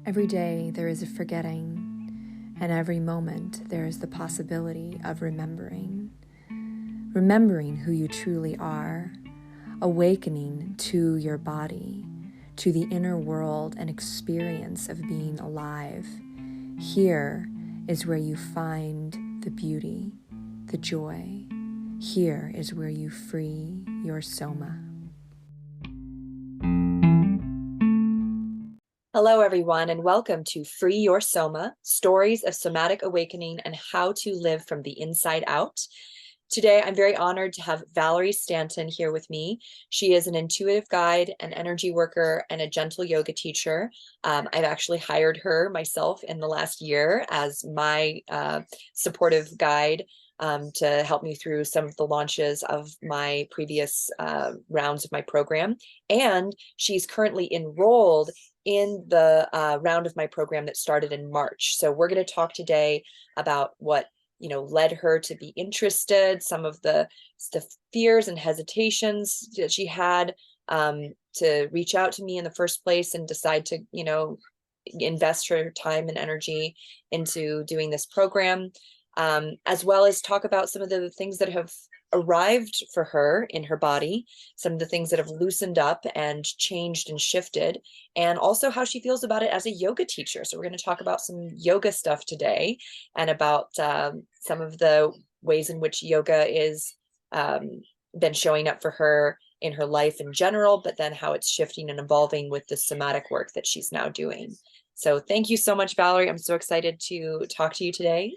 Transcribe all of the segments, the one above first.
Every day there is a forgetting, and every moment there is the possibility of remembering. Remembering who you truly are, awakening to your body, to the inner world and experience of being alive. Here is where you find the beauty, the joy. Here is where you free your soma. Hello, everyone, and welcome to Free Your Soma, Stories of Somatic Awakening and How to Live from the Inside Out. Today, I'm very honored to have Valerie Stanton here with me. She is an intuitive guide, an energy worker, and a gentle yoga teacher. I've actually hired her myself in the last year as my supportive guide to help me through some of the launches of my previous rounds of my program. And she's currently enrolled in the round of my program that started in March. So we're going to talk today about what led her to be interested, some of the fears and hesitations that she had to reach out to me in the first place and decide to, invest her time and energy into doing this program, as well as talk about some of the things that have arrived for her in her body, some of the things that have loosened up and changed and shifted, and also how she feels about it as a yoga teacher. So we're going to talk about some yoga stuff today and about some of the ways in which yoga is been showing up for her in her life in general, but then how it's shifting and evolving with the somatic work that she's now doing. So thank you so much, Valerie. I'm so excited to talk to you today.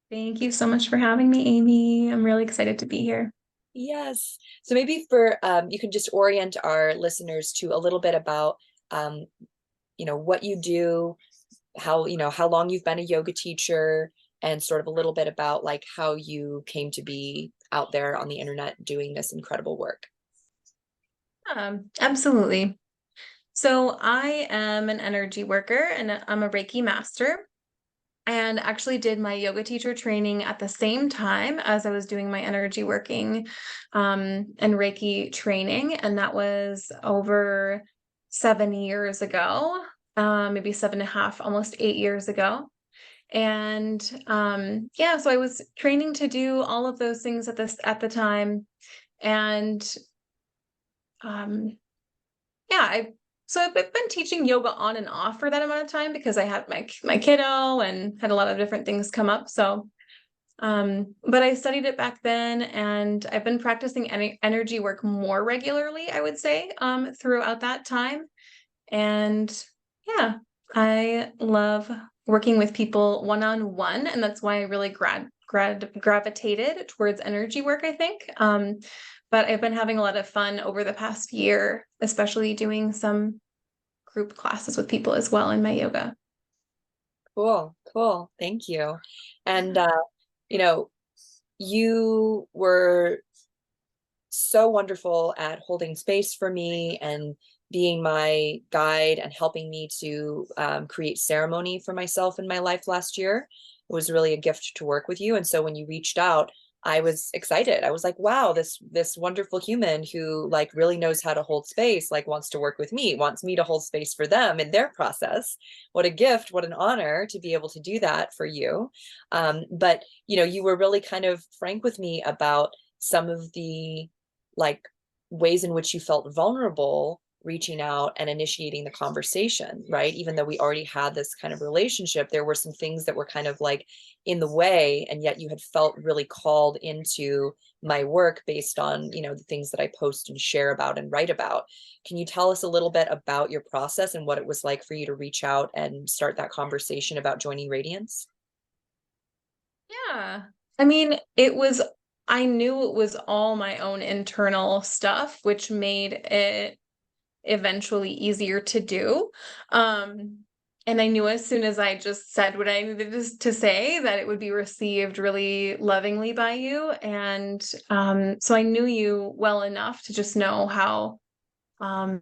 Thank you so much for having me, Amy. I'm really excited to be here. Yes. So maybe for you can just orient our listeners to a little bit about what you do, how long you've been a yoga teacher, and sort of a little bit about like how you came to be out there on the internet doing this incredible work. Absolutely. So I am an energy worker and I'm a Reiki master, and actually did my yoga teacher training at the same time as I was doing my energy working and Reiki training. And that was over 7 years ago, maybe 7.5, almost 8 years ago. And so I was training to do all of those things at the time. And um, I've been teaching yoga on and off for that amount of time because I had my kiddo and had a lot of different things come up. So, but I studied it back then, and I've been practicing energy work more regularly, I would say, throughout that time. And yeah, I love working with people one-on-one, and that's why I really gravitated towards energy work, I think. But I've been having a lot of fun over the past year, especially doing some group classes with people as well in my yoga. Cool. Thank you. And you were so wonderful at holding space for me and being my guide and helping me to create ceremony for myself in my life last year. It was really a gift to work with you. And so when you reached out, I was excited. I was like, wow, this wonderful human who like really knows how to hold space, like wants to work with me, wants me to hold space for them in their process. What a gift, what an honor to be able to do that for you. But you were really kind of frank with me about some of the like ways in which you felt vulnerable reaching out and initiating the conversation, right? Even though we already had this kind of relationship, there were some things that were kind of like in the way, and yet you had felt really called into my work based on, the things that I post and share about and write about. Can you tell us a little bit about your process and what it was like for you to reach out and start that conversation about joining Radiance? Yeah. I knew it was all my own internal stuff, which made it eventually easier to do. And I knew as soon as I just said what I needed to say that it would be received really lovingly by you. And so I knew you well enough to just know how, um,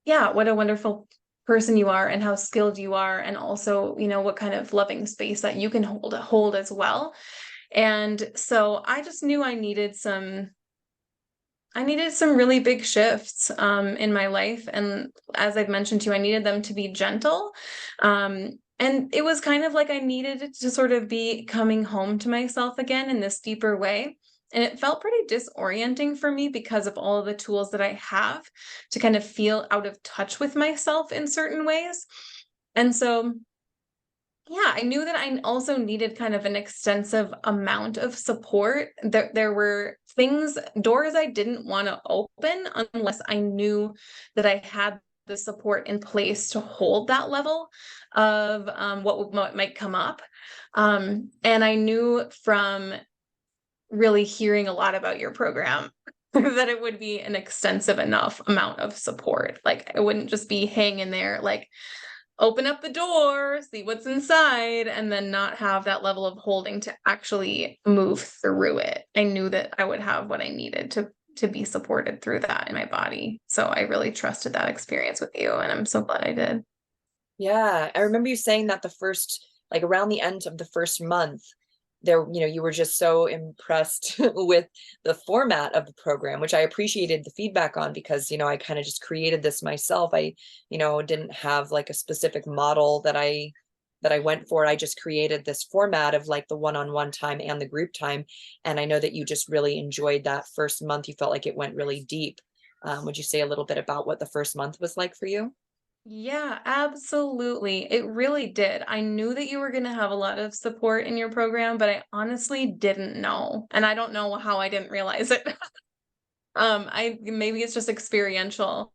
what a wonderful person you are and how skilled you are, and also, what kind of loving space that you can hold as well. And so I just knew I needed some I needed some really big shifts in my life. And as I've mentioned to you, I needed them to be gentle. And it was kind of like I needed to sort of be coming home to myself again in this deeper way. And it felt pretty disorienting for me because of all of the tools that I have to kind of feel out of touch with myself in certain ways. And so yeah, I knew that I also needed kind of an extensive amount of support. There were things, doors I didn't want to open unless I knew that I had the support in place to hold that level of what might come up. And I knew from really hearing a lot about your program that it would be an extensive enough amount of support. Like, it wouldn't just be hanging there, like, open up the door, see what's inside, and then not have that level of holding to actually move through it. I knew that I would have what I needed to be supported through that in my body. So I really trusted that experience with you, and I'm so glad I did. Yeah, I remember you saying that the first, like around the end of the first month, there, you were just so impressed with the format of the program, which I appreciated the feedback on because, I kind of just created this myself. I, didn't have like a specific model that I went for. I just created this format of like the one-on-one time and the group time. And I know that you just really enjoyed that first month. You felt like it went really deep. Would you say a little bit about what the first month was like for you? Yeah, absolutely. It really did. I knew that you were going to have a lot of support in your program, but I honestly didn't know. And I don't know how I didn't realize it. I maybe it's just experiential,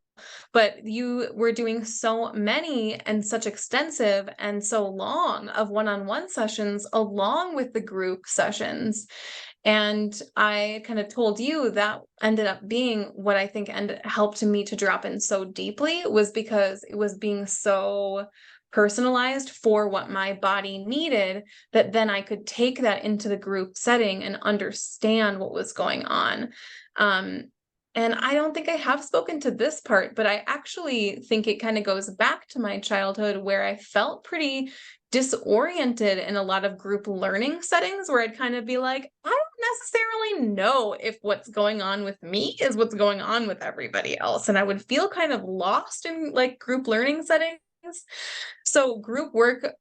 but you were doing so many and such extensive and so long of one-on-one sessions along with the group sessions. And I kind of told you that ended up being what I think helped me to drop in so deeply, was because it was being so personalized for what my body needed, that then I could take that into the group setting and understand what was going on. Um, and I don't think I have spoken to this part, but I actually think it kind of goes back to my childhood where I felt pretty disoriented in a lot of group learning settings where I'd kind of be like, I don't necessarily know if what's going on with me is what's going on with everybody else. And I would feel kind of lost in like group learning settings. So group work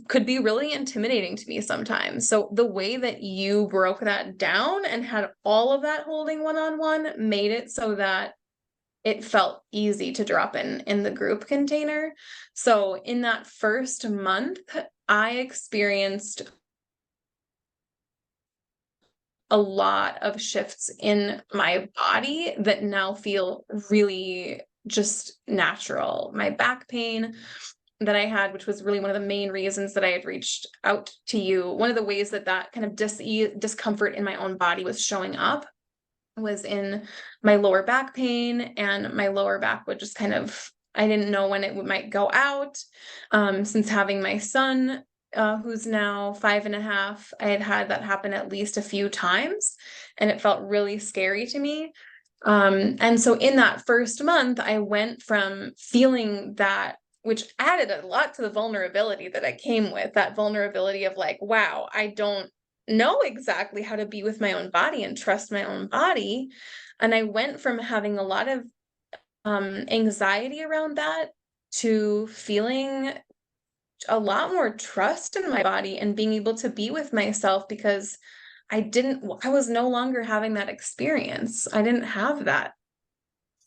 could be really intimidating to me sometimes. So the way that you broke that down and had all of that holding one-on-one made it so that it felt easy to drop in the group container. So in that first month, I experienced a lot of shifts in my body that now feel really just natural. My back pain that I had, which was really one of the main reasons that I had reached out to you. One of the ways that that kind of discomfort in my own body was showing up was in my lower back pain, and my lower back would just kind of, I didn't know when it might go out. Since having my son, who's now 5.5, I had had that happen at least a few times, and it felt really scary to me. And so in that first month, I went from feeling that, which added a lot to the vulnerability that I came with, that vulnerability of like, wow, I don't know exactly how to be with my own body and trust my own body. And I went from having a lot of anxiety around that to feeling a lot more trust in my body and being able to be with myself, because I was no longer having that experience. I didn't have that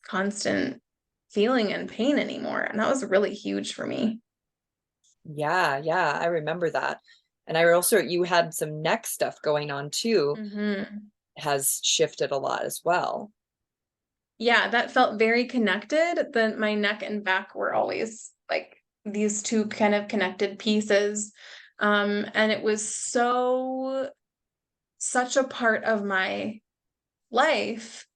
constant feeling and pain anymore. And that was really huge for me. Yeah, yeah, I remember that. And I also, you had some neck stuff going on too, Hmm. has shifted a lot as well. Yeah, that felt very connected. Then my neck and back were always like these two kind of connected pieces. And it was such a part of my life.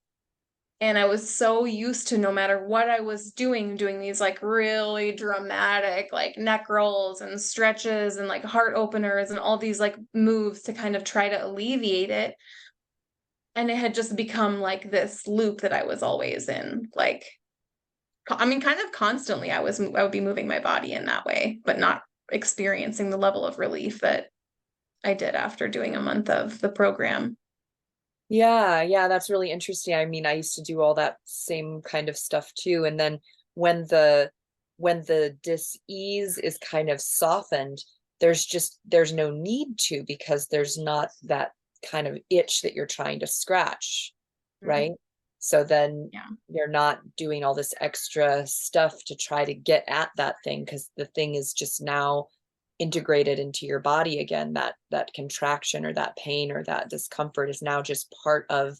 And I was so used to, no matter what I was doing these like really dramatic like neck rolls and stretches and like heart openers and all these like moves to kind of try to alleviate it. And it had just become like this loop that I was always in. Like, I mean, kind of constantly I would be moving my body in that way, but not experiencing the level of relief that I did after doing a month of the program. Yeah, that's really interesting. I mean, I used to do all that same kind of stuff too. And then when the when the dis-ease is kind of softened, there's no need to, because there's not that kind of itch that you're trying to scratch, Mm. right? So then Yeah. you're not doing all this extra stuff to try to get at that thing, because the thing is just now integrated into your body again. That contraction or that pain or that discomfort is now just part of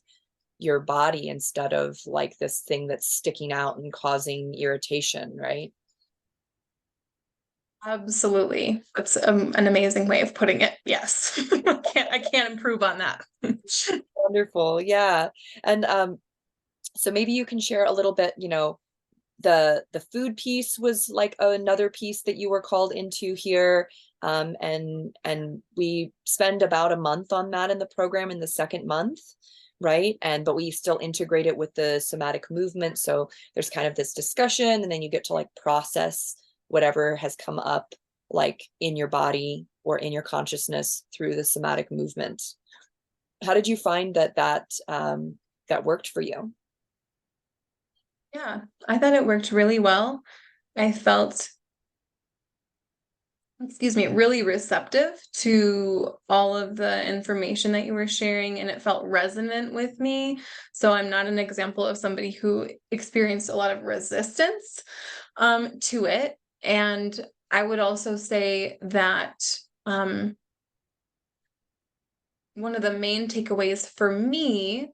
your body, instead of like this thing that's sticking out and causing irritation, right? Absolutely. That's an amazing way of putting it. Yes. I can't improve on that. Wonderful. Yeah. And so maybe you can share a little bit, the food piece was like another piece that you were called into here. And we spend about a month on that in the program, in the second month, right? But we still integrate it with the somatic movement. So there's kind of this discussion, and then you get to like process whatever has come up, like in your body or in your consciousness, through the somatic movement. How did you find that worked for you? Yeah, I thought it worked really well. I felt, excuse me, really receptive to all of the information that you were sharing, and it felt resonant with me. So I'm not an example of somebody who experienced a lot of resistance to it. And I would also say that um, one of the main takeaways for me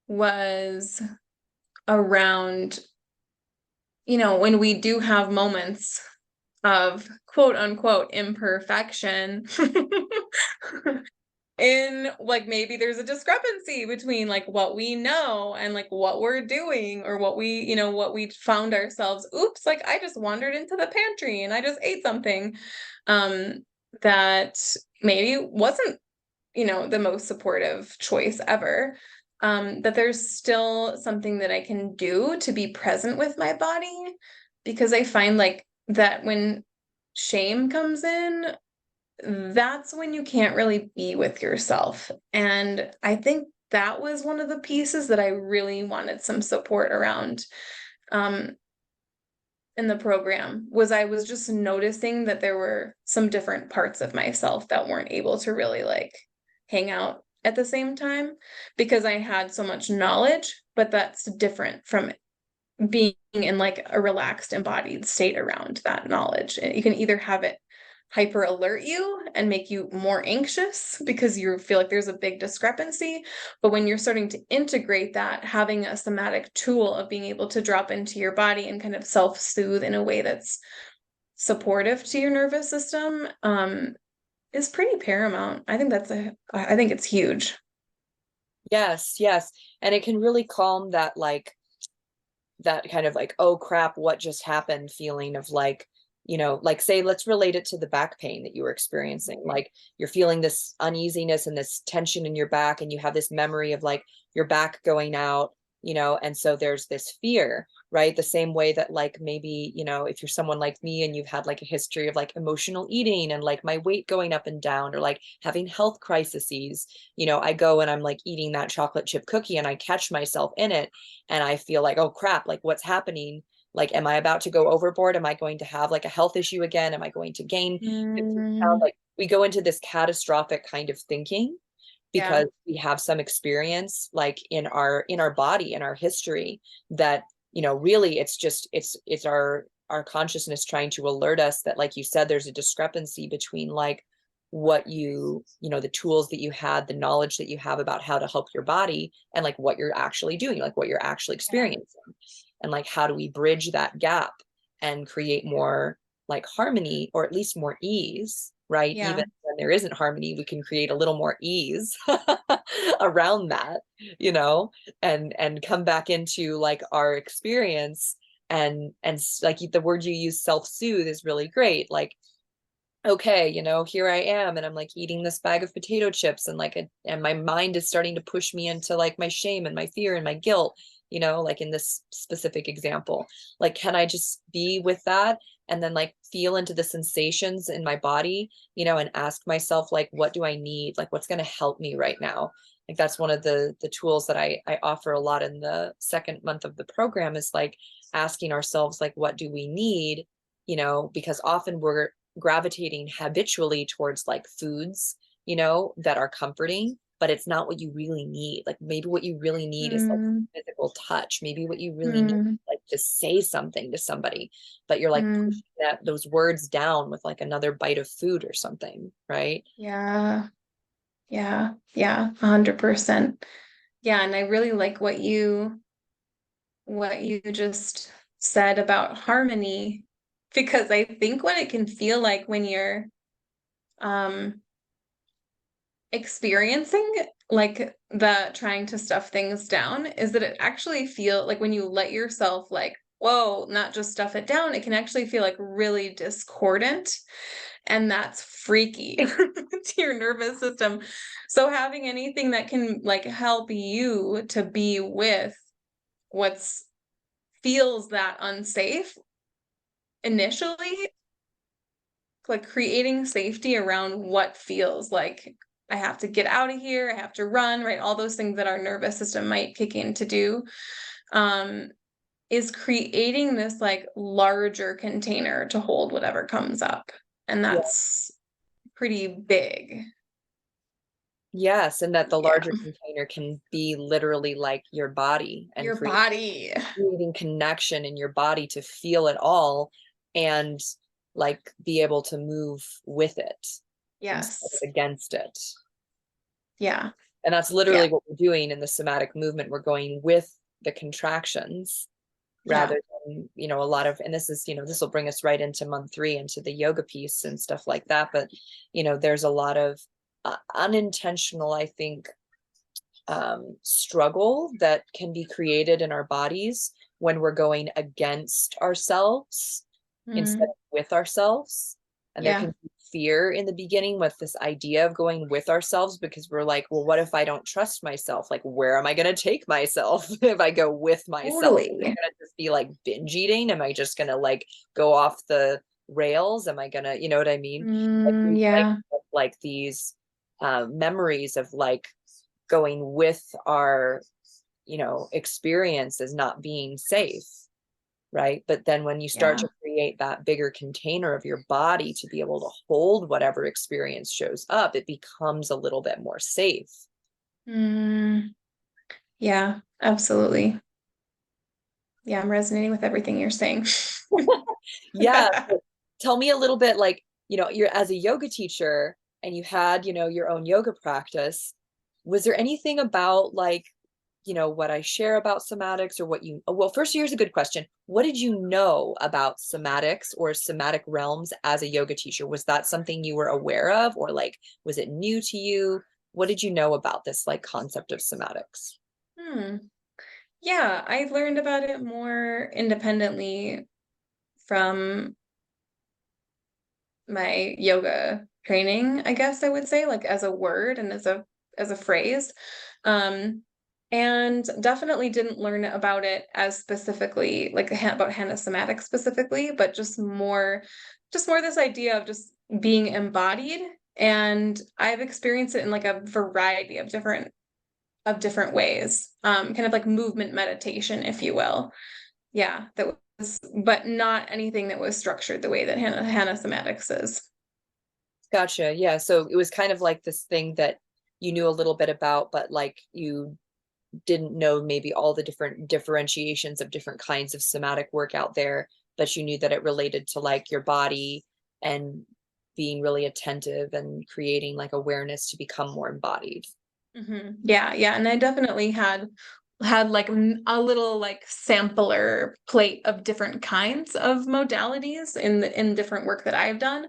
was around, when we do have moments of quote unquote imperfection in like maybe there's a discrepancy between like what we know and like what we're doing, or what we found ourselves, oops, like I just wandered into the pantry and I just ate something um that maybe wasn't the most supportive choice ever. That there's still something that I can do to be present with my body, because I find like that when shame comes in, that's when you can't really be with yourself. And I think that was one of the pieces that I really wanted some support around um, in the program. Was I was just noticing that there were some different parts of myself that weren't able to really like hang out at the same time, because I had so much knowledge, but that's different from being in like a relaxed embodied state around that knowledge. You can either have it hyper alert you and make you more anxious because you feel like there's a big discrepancy, but when you're starting to integrate that, having a somatic tool of being able to drop into your body and kind of self-soothe in a way that's supportive to your nervous system is pretty paramount. I think it's huge. Yes. And it can really calm that kind of like, oh crap, what just happened feeling of like, like say, let's relate it to the back pain that you were experiencing. Like you're feeling this uneasiness and this tension in your back, and you have this memory of like your back going out, and so there's this fear, right? The same way that like maybe, if you're someone like me and you've had like a history of like emotional eating and like my weight going up and down, or like having health crises, I go and I'm like eating that chocolate chip cookie and I catch myself in it, and I feel like, oh crap, like what's happening? Like, am I about to go overboard? Am I going to have like a health issue again? Am I going to gain 15 pounds? Mm, Like we go into this catastrophic kind of thinking yeah. because we have some experience like in our body, in our history, that really it's our consciousness trying to alert us that, like you said, there's a discrepancy between like what the tools that you had, the knowledge that you have about how to help your body, and like what you're actually doing, like what you're actually Yeah. experiencing. And like how do we bridge that gap and create more like harmony, or at least more ease, right? Yeah. Even when there isn't harmony, we can create a little more ease around that, and come back into like our experience. And like the word you use, self-soothe, is really great. Like, okay, here I am, and I'm like eating this bag of potato chips, and like and my mind is starting to push me into like my shame and my fear and my guilt, like in this specific example. Like, can I just be with that, and then like feel into the sensations in my body, and ask myself like, what do I need? Like, what's going to help me right now? Like that's one of the tools that I offer a lot in the second month of the program, is like asking ourselves, like, what do we need? Because often we're gravitating habitually towards like foods, that are comforting, but it's not what you really need. Like maybe what you really need is like Mm, physical touch. Maybe what you really need mm, is like to say something to somebody, but you're like mm. pushing those words down with like another bite of food or something, right? Yeah. Yeah. Yeah. 100%. Yeah. And I really like what you just said about harmony, because I think what it can feel like when you're um experiencing like the trying to stuff things down is that it actually feel like when you let yourself like, whoa, not just stuff it down, it can actually feel like really discordant, and that's freaky to your nervous system. So having anything that can like help you to be with what's feels that unsafe initially, like creating safety around what feels like I have to get out of here, I have to run, right? All those things that our nervous system might kick in to do, um, is creating this like larger container to hold whatever comes up. And Yeah. that's pretty big. Yes, and that the Yeah. larger container can be literally like your body, and Your body. creating connection in your body to feel it all, and like be able to move with it instead of Yes. against it. Yeah. And that's Yeah. literally what we're doing in the somatic movement. We're going with the contractions Yeah. rather than, a lot of, and this is, this will bring us right into month 3, into the yoga piece and stuff like that. But, there's a lot of unintentional, I think, struggle that can be created in our bodies when we're going against ourselves instead Mm. of with ourselves. And there Yeah. can be fear in the beginning with this idea of going with ourselves, because we're like, well, what if I don't trust myself? Like, where am I going to take myself if I go with myself? Am I Totally. going to just be like binge eating? Am I just going to like go off the rails? Am I going to, you know what I mean? Like, we Yeah. like these memories of like going with our experience as not being safe, right? But then when you start Yeah. to create that bigger container of your body to be able to hold whatever experience shows up, it becomes a little bit more safe. Mm. Yeah, absolutely. Yeah, I'm resonating with everything you're saying. Yeah, so tell me a little bit, like, you're as a yoga teacher and you had, your own yoga practice. Was there anything about like, what I share about somatics, or what well, first, here's a good question. What did you know about somatics or somatic realms as a yoga teacher? Was that something you were aware of, or like, was it new to you? What did you know about this like concept of somatics? Hmm. Yeah, I learned about it more independently from my yoga training, I guess I would say, like as a word and as a phrase. Um, and definitely didn't learn about it as specifically, like about Hannah somatic specifically, but just more this idea of just being embodied. And I've experienced it in like a variety of different ways, kind of like movement meditation, if you will. Yeah, that was, but not anything that was structured the way that Hannah somatics is. Gotcha. Yeah. So it was kind of like this thing that you knew a little bit about, but like you didn't know maybe all the different differentiations of different kinds of somatic work out there, but you knew that it related to like your body and being really attentive and creating like awareness to become more embodied. Yeah, yeah, and I definitely had like a little like sampler plate of different kinds of modalities in different work that I've done.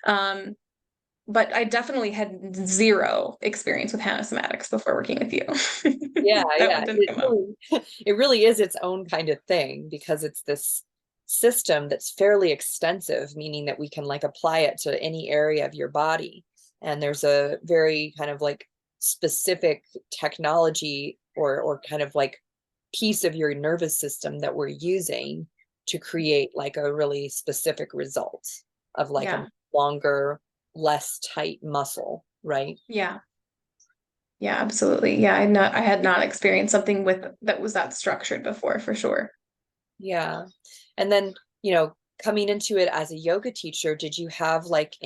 Um, but I definitely had zero experience with Hannah somatics before working with you. Yeah, That yeah. one didn't It come up. really, it really is its own kind of thing, because it's this system that's fairly extensive, meaning that we can like apply it to any area of your body. And there's a very kind of like specific technology, or kind of like piece of your nervous system that we're using to create like a really specific result of like a Yeah, longer, less tight muscle, right? yeah, Yeah, absolutely. Yeah, I had not experienced something with that was that structured before, for sure. Yeah. And then, coming into it as a yoga teacher, did you have like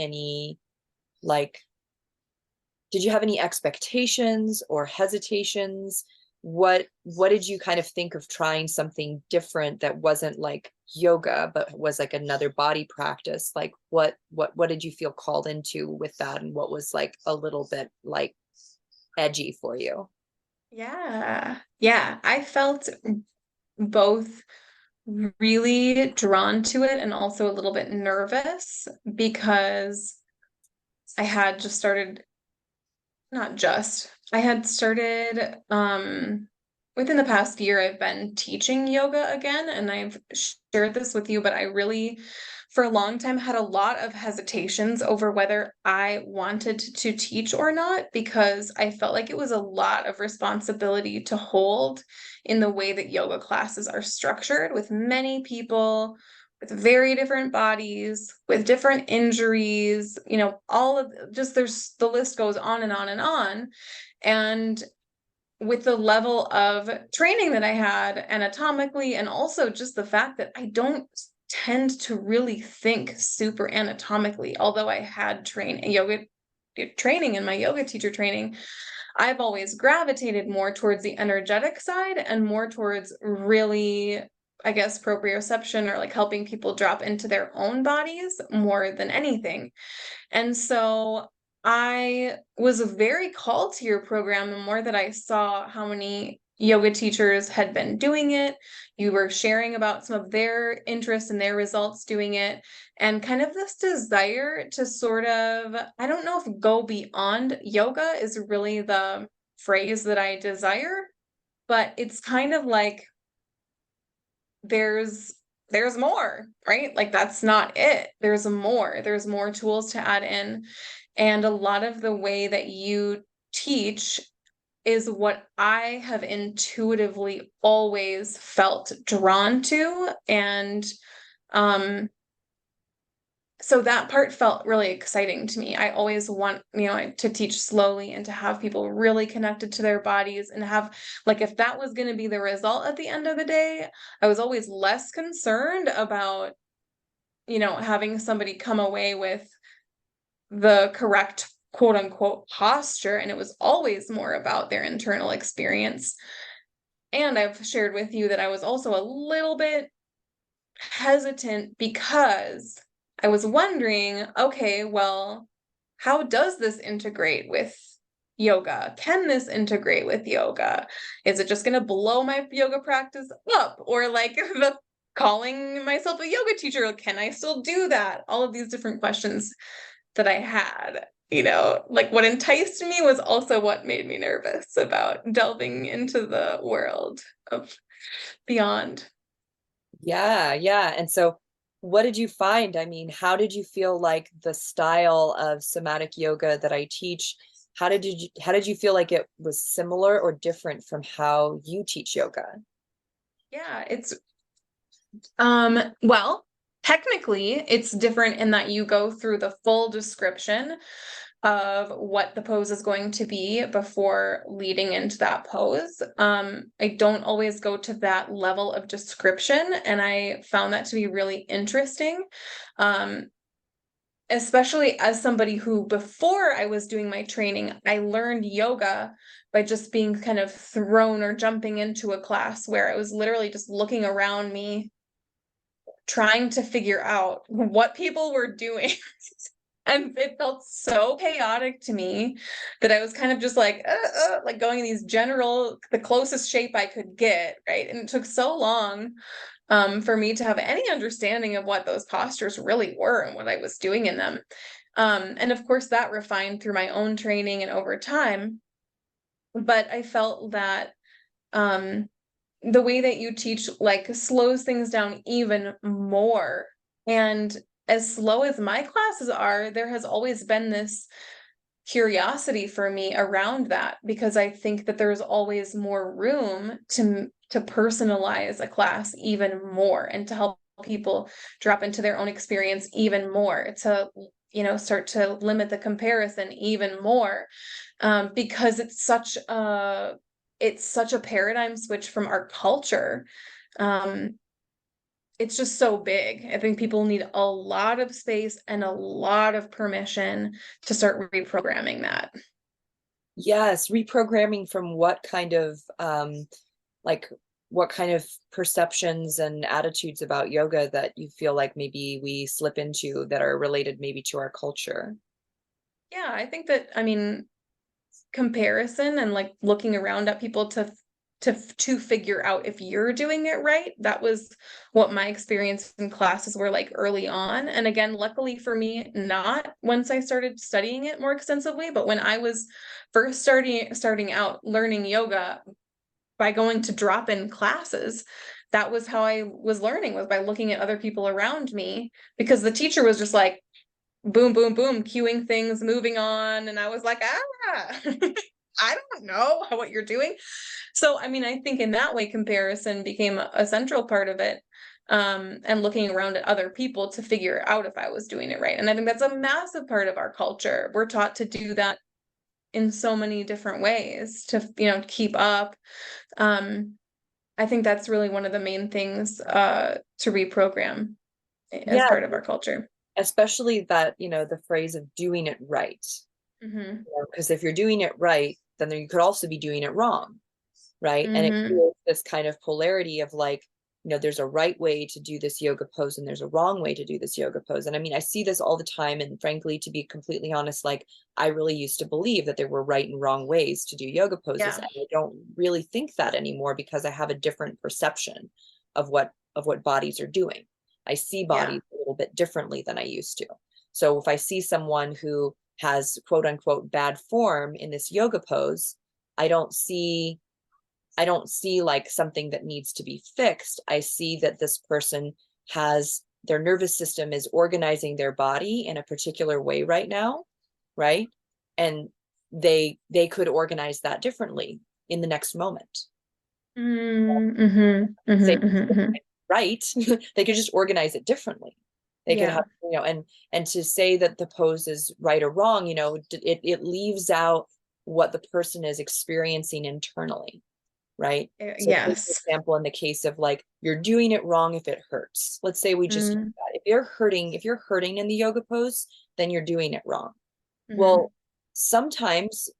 did you have any expectations or hesitations? What did you kind of think of trying something different that wasn't like yoga, but was like another body practice? Like what did you feel called into with that, and what was like a little bit like edgy for you? Yeah. Yeah, I felt both really drawn to it and also a little bit nervous because I had just started, not just, I had started within the past year I've been teaching yoga again, and I've shared this with you, but I really for a long time had a lot of hesitations over whether I wanted to teach or not because I felt like it was a lot of responsibility to hold in the way that yoga classes are structured with many people with very different bodies, with different injuries, all of just there's the list goes on and on and on. And with the level of training that I had anatomically, and also just the fact that I don't tend to really think super anatomically, although I had yoga training in my yoga teacher training, I've always gravitated more towards the energetic side and more towards really, I guess, proprioception or like helping people drop into their own bodies more than anything. And so I was very called to your program the more that I saw how many yoga teachers had been doing it. You were sharing about some of their interests and their results doing it, and kind of this desire to sort of, I don't know if go beyond yoga is really the phrase that I desire, but it's kind of like there's there's more, right? Like that's not it. There's more tools to add in. And a lot of the way that you teach is what I have intuitively always felt drawn to. And um, so that part felt really exciting to me. I always want, to teach slowly and to have people really connected to their bodies and have, like, if that was going to be the result at the end of the day, I was always less concerned about, having somebody come away with the correct quote unquote posture. And it was always more about their internal experience. And I've shared with you that I was also a little bit hesitant because I was wondering, okay, well, how does this integrate with yoga? Can this integrate with yoga? Is it just going to blow my yoga practice up? Or like the calling myself a yoga teacher, can I still do that? All of these different questions that I had. Like what enticed me was also what made me nervous about delving into the world of beyond. Yeah, yeah. And so what did you find? I mean, how did you feel like the style of somatic yoga that I teach, how did you feel like it was similar or different from how you teach yoga? Yeah, it's well, technically it's different in that you go through the full description of what the pose is going to be before leading into that pose. I don't always go to that level of description, and I found that to be really interesting. Um, Especially as somebody who, before I was doing my training, I learned yoga by just being kind of thrown or jumping into a class where I was literally just looking around me, trying to figure out what people were doing. And it felt so chaotic to me that I was kind of just like going in these the closest shape I could get, right? And it took so long for me to have any understanding of what those postures really were and what I was doing in them. And of course, that refined through my own training and over time. But I felt that um, the way that you teach like slows things down even more. And as slow as my classes are, there has always been this curiosity for me around that because I think that there's always more room to personalize a class even more and to help people drop into their own experience even more, to start to limit the comparison even more, because it's such a paradigm switch from our culture. Um, it's just so big. I think people need a lot of space and a lot of permission to start reprogramming that. Yes, reprogramming from what kind of like what kind of perceptions and attitudes about yoga that you feel like maybe we slip into that are related maybe to our culture? Yeah, I think that, I mean, comparison and like looking around at people to figure out if you're doing it right. That was what my experience in classes were like early on. And again, luckily for me, not once I started studying it more extensively, but when I was first starting out learning yoga by going to drop-in classes, that was how I was learning, was by looking at other people around me, because the teacher was just like boom, boom, boom, cueing things, moving on. And I was like, I don't know what you're doing. So, I mean, I think in that way, comparison became a central part of it. And looking around at other people to figure out if I was doing it right. And I think that's a massive part of our culture. We're taught to do that in so many different ways to, keep up. Um, I think that's really one of the main things to reprogram as Yeah, part of our culture. especially that, the phrase of doing it right. Hmm. Because if you're doing it right, then you could also be doing it wrong, right? And it Hmm. creates this kind of polarity of like, there's a right way to do this yoga pose and there's a wrong way to do this yoga pose. And I mean, I see this all the time. And frankly, to be completely honest, like I really used to believe that there were right and wrong ways to do yoga poses. Yeah. And I don't really think that anymore because I have a different perception of what bodies are doing. I see Yeah. bodies a little bit differently than I used to. So if I see someone who has quote unquote bad form in this yoga pose, I don't see I don't see like something that needs to be fixed. I see that this person has their nervous system is organizing their body in a particular way right now, right? And they could organize that differently in the next moment. Mm-hmm. Say Mm-hmm. Mm-hmm. right, they could just organize it differently. They could Yeah. have, and to say that the pose is right or wrong, it leaves out what the person is experiencing internally, right? So for Yes. example, in the case of like you're doing it wrong if it hurts. Let's say we just use Mm-hmm. that. If you're hurting in the yoga pose, then you're doing it wrong. Mm-hmm. Well, sometimes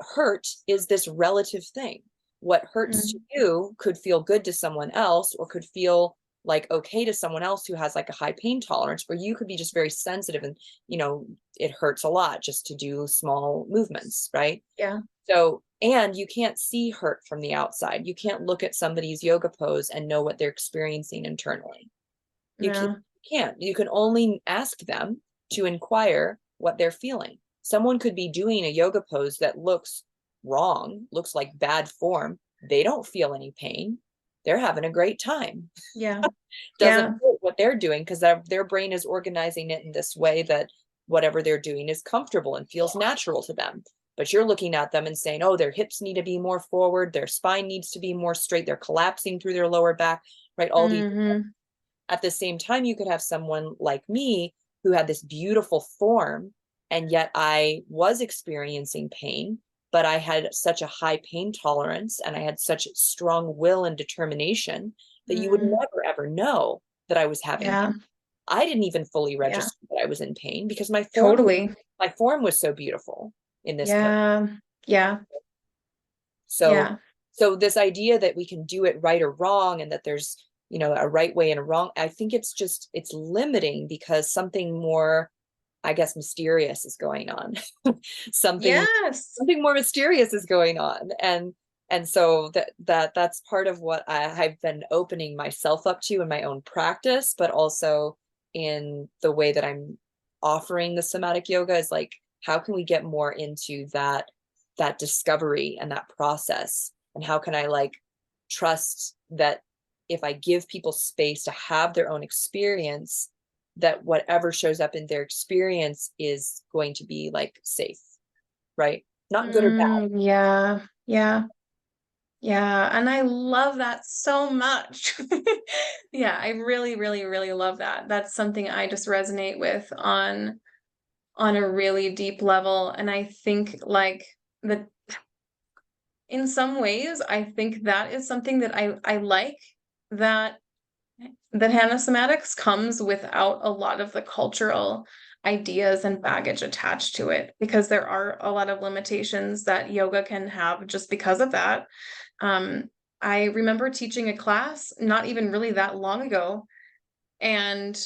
hurt is this relative thing. What hurts to Mm-hmm. you could feel good to someone else or could feel like okay to someone else who has like a high pain tolerance, or you could be just very sensitive and it hurts a lot just to do small movements, right? Yeah. So, and you can't see hurt from the outside. You can't look at somebody's yoga pose and know what they're experiencing internally. You can't, No. you can only ask them to inquire what they're feeling. Someone could be doing a yoga pose that looks wrong, looks like bad form. They don't feel any pain. They're having a great time. Yeah. Doesn't Yeah. hurt what they're doing because their brain is organizing it in this way that whatever they're doing is comfortable and feels natural to them. But you're looking at them and saying, oh, their hips need to be more forward, their spine needs to be more straight, they're collapsing through their lower back, right? All these. Mm-hmm. At the same time, you could have someone like me who had this beautiful form, and yet I was experiencing pain, but I had such a high pain tolerance and I had such strong will and determination that you would Mm-hmm. never ever know that I was having pain. Yeah. I didn't even fully Yeah. register that I was in pain because Totally. my form was so beautiful in this pose. Yeah. Yeah. So, Yeah. so this idea that we can do it right or wrong and that there's, a right way and a wrong, I think it's limiting because something more, I guess, mysterious is going on. something, Yes. something more mysterious is going on. And so that's part of what I've been opening myself up to in my own practice, but also in the way that I'm offering the somatic yoga is like, how can we get more into that discovery and that process? And how can I like trust that if I give people space to have their own experience, that whatever shows up in their experience is going to be like safe, right? Not good or bad. Yeah. Yeah. Yeah. And I love that so much. Yeah, I really, really, really love that. That's something I just resonate with on on a really deep level. And I think like that in some ways, I think that is something that I like that Hannah Somatics comes without a lot of the cultural ideas and baggage attached to it, because there are a lot of limitations that yoga can have just because of that. I remember teaching a class not even really that long ago, and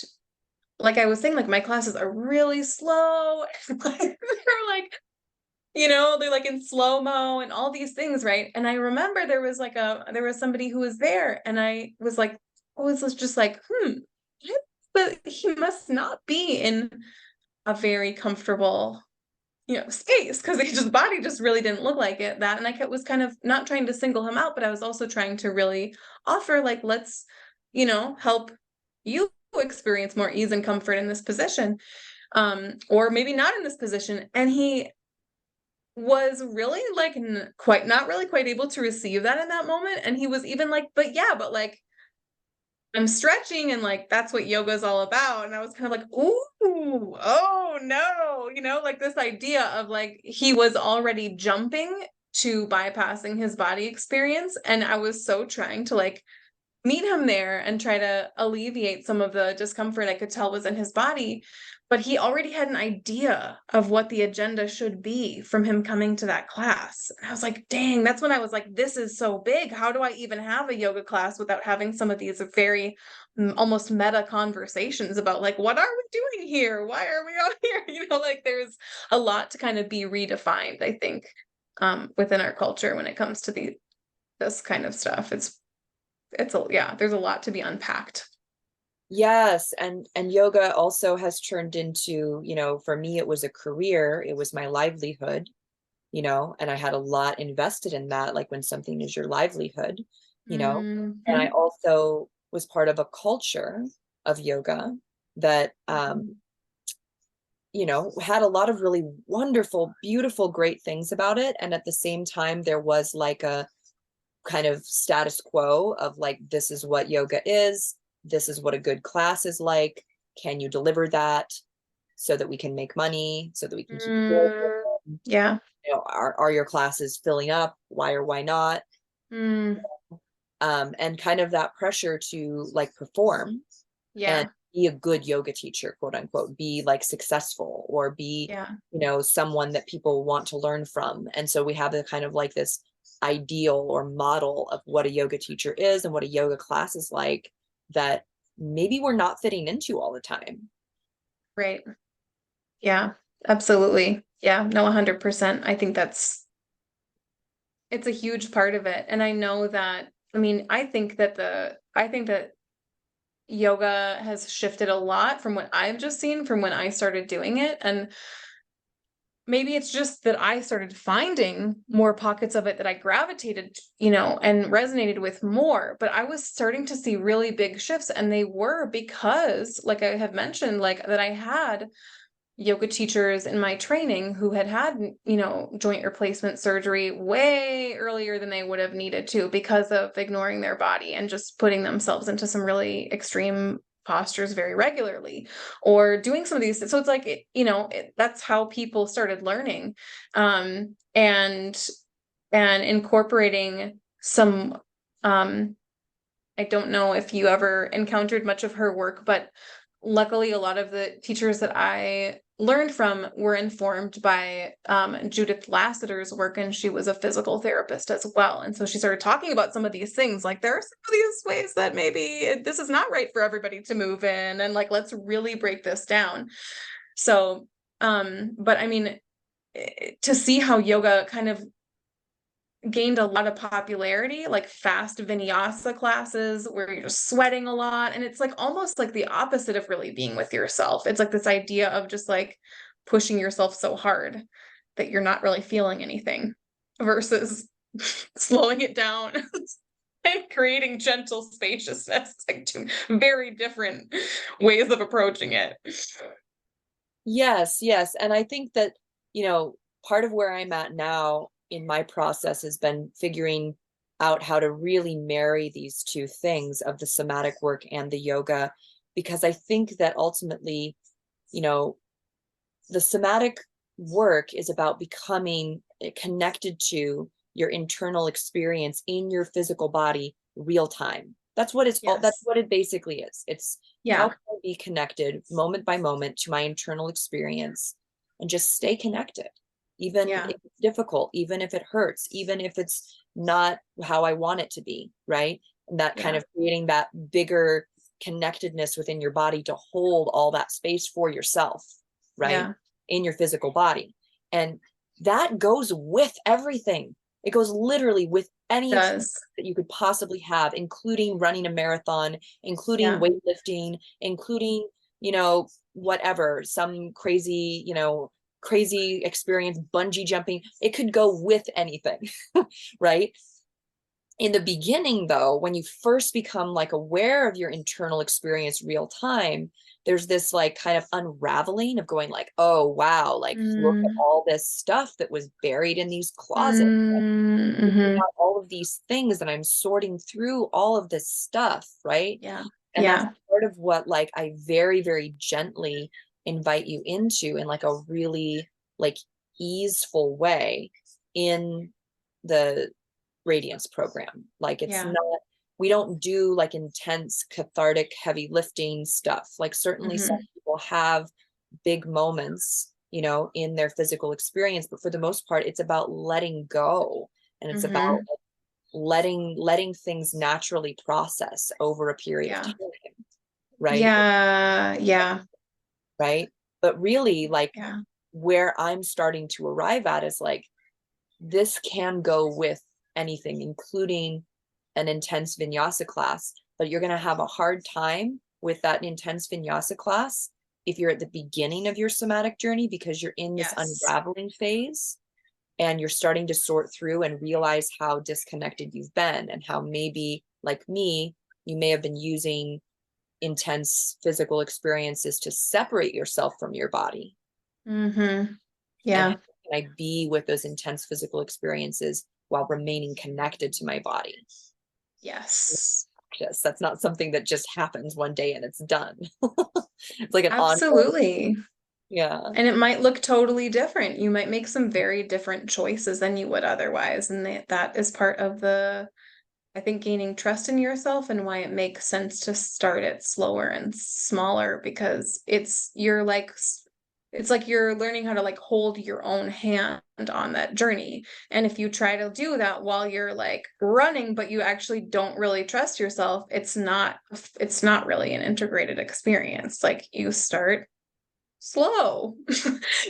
like I was saying, like my classes are really slow. They're like, they're like in slow-mo and all these things, right? And I remember there was somebody who was there, and I was like, I was just like, but he must not be in a very comfortable, space, because his body just really didn't look like that. And was kind of not trying to single him out, but I was also trying to really offer, like, let's, help you experience more ease and comfort in this position, or maybe not in this position. And he was really like not really quite able to receive that in that moment. And he was even like, but yeah, but like I'm stretching, and like that's what yoga is all about. And I was kind of like, ooh, oh no, like this idea of like he was already jumping to bypassing his body experience. And I was so trying to like meet him there and try to alleviate some of the discomfort I could tell was in his body. But he already had an idea of what the agenda should be from him coming to that class. And I was like, dang, that's when I was like, this is so big. How do I even have a yoga class without having some of these very almost meta conversations about like, what are we doing here? Why are we out here? Like there's a lot to kind of be redefined, I think, within our culture when it comes to this kind of stuff. There's a lot to be unpacked. Yes, and yoga also has turned into, for me it was a career, it was my livelihood, and I had a lot invested in that, like when something is your livelihood, and I Mhm. also was part of a culture of yoga that had a lot of really wonderful, beautiful, great things about it. And at the same time, there was like a kind of status quo of like, this is what yoga is. This is what a good class is like. Can you deliver that so that we can make money, so that we can keep Mm, yeah. are your classes filling up? Why or why not? Mm, And kind of that pressure to like perform and yeah. be a good yoga teacher, quote unquote, be like successful or be, Yeah. someone that people want to learn from. And so we have a kind of like this ideal or model of what a yoga teacher is and what a yoga class is like that maybe we're not fitting into all the time. Right. Yeah. Absolutely. Yeah. No, 100%. I think it's a huge part of it. And I know that, I mean, I think that yoga has shifted a lot from what I've just seen from when I started doing it. And maybe it's just that I started finding more pockets of it that I gravitated, and resonated with more. But I was starting to see really big shifts, and they were because, like I have mentioned, like that I had yoga teachers in my training who had, joint replacement surgery way earlier than they would have needed to because of ignoring their body and just putting themselves into some really extreme postures very regularly, or doing some of these. So it's like, that's how people started learning, and incorporating some, I don't know if you ever encountered much of her work, but luckily a lot of the teachers that I learned from were informed by Judith Lassiter's work, and she was a physical therapist as well. And so she started talking about some of these things, like there are some of these ways that maybe this is not right for everybody to move in, and like let's really break this down. So, but I mean, to see how yoga kind of gained a lot of popularity, like fast vinyasa classes where you're just sweating a lot. And it's like almost like the opposite of really being with yourself. It's like this idea of just like pushing yourself so hard that you're not really feeling anything, versus slowing it down and creating gentle spaciousness. It's like two very different ways of approaching it. Yes, yes. And I think that, part of where I'm at now in my process has been figuring out how to really marry these two things of the somatic work and the yoga, because I think that ultimately, you know, the somatic work is about becoming connected to your internal experience in your physical body real time. That's what it's all, that's Yes. what it basically is. It's how Yeah. can I be connected moment by moment to my internal experience and just stay connected, even Yeah. if it's difficult, even if it hurts, even if it's not how I want it to be, right? And that kind Yeah. of creating that bigger connectedness within your body to hold all that space for yourself, right? Yeah. In your physical body. And that goes with everything. It goes literally with any experience Does. that you could possibly have, including running a marathon, including Yeah. weightlifting, including, whatever, some crazy, crazy experience, bungee jumping. It could go with anything, right? In the beginning, though, when you first become like aware of your internal experience real time, there's this like kind of unraveling of going like, oh wow, like look at Mm, all this stuff that was buried in these closets, looking mm-hmm. at all of these things, and I'm sorting through all of this stuff, right? Yeah. And that's Yeah. part of what like I very, very gently invite you into in like a really like easeful way in the Radiance program. Like it's Yeah. not, we don't do like intense cathartic heavy lifting stuff. Like certainly some Mm-hmm. people have big moments, in their physical experience, but for the most part it's about letting go, and it's about Mm-hmm. letting things naturally process over a period of Yeah. time, right? Yeah. Yeah. Right. But really, like, Yeah. where I'm starting to arrive at is like, this can go with anything, including an intense vinyasa class, but you're going to have a hard time with that intense vinyasa class if you're at the beginning of your somatic journey, because you're in this Yes. unraveling phase and you're starting to sort through and realize how disconnected you've been, and how maybe, like me, you may have been using intense physical experiences to separate yourself from your body. Mm-hmm. And how Yeah. can I be with those intense physical experiences while remaining connected to my body? Yes. Yes, that's not something that just happens one day and it's done. It's like an ongoing. Absolutely. Yeah. And it might look totally different. You might make some very different choices than you would otherwise. And that is part of I think, gaining trust in yourself and why it makes sense to start it slower and smaller, because it's like you're learning how to like hold your own hand on that journey. And if you try to do that while you're like running, but you actually don't really trust yourself, it's not really an integrated experience. Like you start slow.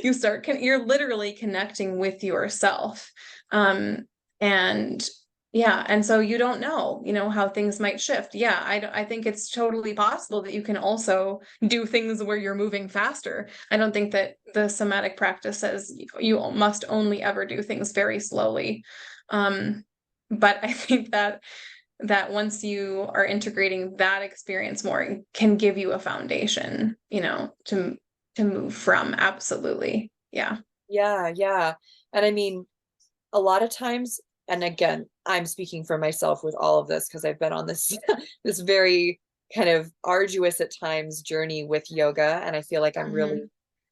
You're literally connecting with yourself. Um, and yeah, and so you don't know how things might shift. Yeah, I think it's totally possible that you can also do things where you're moving faster. I don't think that the somatic practice says you must only ever do things very slowly. Um, but I think that once you are integrating that experience more, it can give you a foundation, to move from. Absolutely. Yeah. Yeah. Yeah. And I mean, a lot of times, and again, I'm speaking for myself with all of this because I've been on this this very kind of arduous at times journey with yoga, and I feel like I'm really Hmm.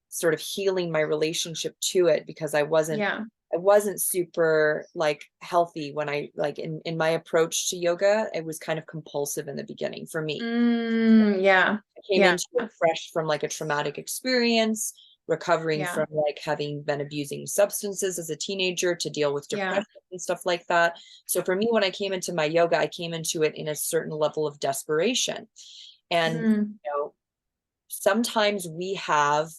sort of healing my relationship to it, because Yeah. I wasn't super like healthy when I like in my approach to yoga. It was kind of compulsive in the beginning for me. Yeah. I came Yeah. into it fresh from like a traumatic experience, recovering Yeah. from like having been abusing substances as a teenager to deal with Yeah. depression and stuff like that. So for me, when I came into my yoga, I came into it in a certain level of desperation. And, Mm. sometimes we have